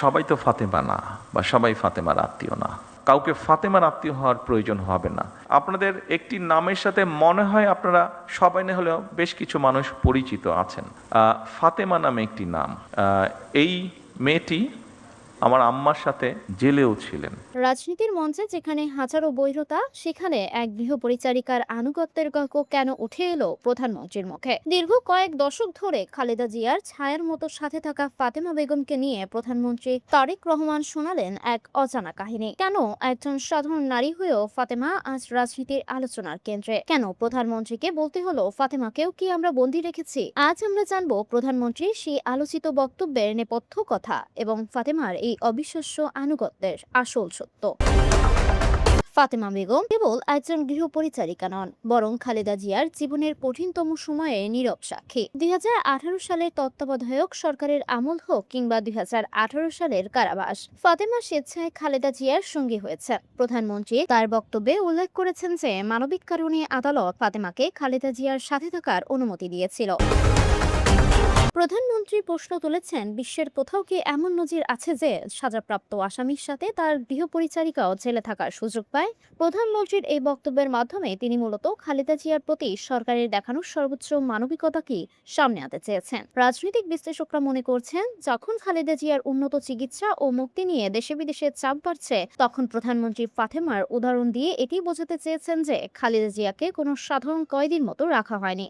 সবাই তো ফাতেমা না, বা সবাই ফাতেমার আত্মীয় না। কাউকে ফাতেমার আত্মীয় হওয়ার প্রয়োজন হবে না। আপনাদের একটি নামের সাথে মনে হয় আপনারা সবাই না হলেও বেশ কিছু মানুষ পরিচিত আছেন। ফাতেমা নামে একটি নাম। এই মেয়েটি আমার আম্মার সাথে জেলেও ছিলেন। রাজনীতির মঞ্চে যেখানে হাজারো বৈরতা, সেখানে এক গৃহপরিচারিকার আনুগত্যের গল্প কেন উঠে এলো প্রধানমন্ত্রীর মুখে? দীর্ঘ কয়েক দশক ধরে খালেদা জিয়ার ছায়ার মতো সাথে থাকা ফাতেমা বেগমকে নিয়ে প্রধানমন্ত্রী তারেক রহমান শোনালেন এক অজানা কাহিনী। কেন একজন সাধারণ নারী হয়েও ফাতেমা আজ রাজনীতির আলোচনার কেন্দ্রে? কেন প্রধানমন্ত্রীকে বলতে হলো ফাতেমাকেও কি আমরা বন্দী রেখেছি? আজ আমরা জানবো প্রধানমন্ত্রীর সেই আলোচিত বক্তব্যের নেপথ্য কথা এবং ফাতেমার এই অবিশ্বাস্য আনুগত্যের আসল সত্য। ফাতেমা বেগম কেবল একজন গৃহপরিচারিকা নন, বরং খালেদা জিয়ার জীবনের কঠিনতম সময়ে নীরব সাক্ষী। 2018 সালের তত্ত্বাবধায়ক সরকারের আমল হোক কিংবা 2018 সালের কারাবাস, ফাতেমা স্বেচ্ছায় খালেদা জিয়ার সঙ্গী হয়েছে। প্রধানমন্ত্রী তার বক্তব্যে উল্লেখ করেছেন যে মানবিক কারণে আদালত ফাতেমাকে খালেদা জিয়ার সাথে থাকার অনুমতি দিয়েছিল। প্রধানমন্ত্রী প্রশ্ন তুলেছেন, বিশ্বের কোথাও কি এমন নজির আছে যে সাজাপ্রাপ্ত আসামির সাথে তার গৃহপরিচারিকাও জেলে থাকার সুযোগ পায়? প্রধানমন্ত্রীর এই বক্তব্যের মাধ্যমে তিনি মূলত খালেদা জিয়ার প্রতি সরকারের দেখানো সর্বোচ্চ মানবিকতাকে সামনে আনতে চেয়েছেন। রাজনৈতিক বিশ্লেষকরা মনে করছেন, যখন খালেদা জিয়ার উন্নত চিকিৎসা ও মুক্তি নিয়ে দেশে বিদেশে চাপ বাড়ছে, তখন প্রধানমন্ত্রী ফাতেমার উদাহরণ দিয়ে এটি বোঝাতে চেয়েছেন যে খালেদা জিয়াকে কোনো সাধারণ কয়েদির মতো রাখা হয়নি,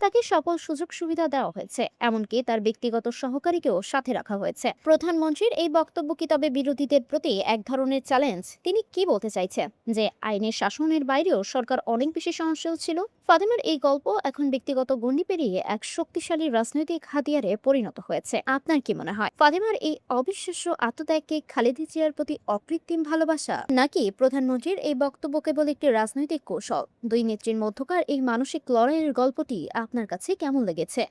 তাকে সকল সুযোগ সুবিধা দেওয়া হয়েছে, এমনকি তার ব্যক্তিগত সহকারীকেও সাথে রাখা হয়েছে। প্রধানমন্ত্রীর এই বক্তব্য কি তবে বিরোধীদের প্রতি এক ধরনের চ্যালেঞ্জ? তিনি কি বলতে চাইছেন, যে আইনের শাসনের বাইরেও সরকার অনেক বেশি সহনশীল ছিল? ফাতেমার এই গল্প এখন ব্যক্তিগত গণ্ডি পেরিয়ে এক শক্তিশালী রাজনৈতিক হাতিয়ারে পরিণত হয়েছে। আপনার কি মনে হয়, ফাতেমার এই অবিশ্বাস্য আত্মত্যাগকে খালেদা জিয়ার প্রতি অকৃত্রিম ভালোবাসা, নাকি প্রধানমন্ত্রীর এই বক্তব্য কেবল একটি রাজনৈতিক কৌশল? দুই নেত্রীর মধ্যকার এই মানসিক লড়াইয়ের গল্পটি আপনার কাছে কেমন লেগেছে?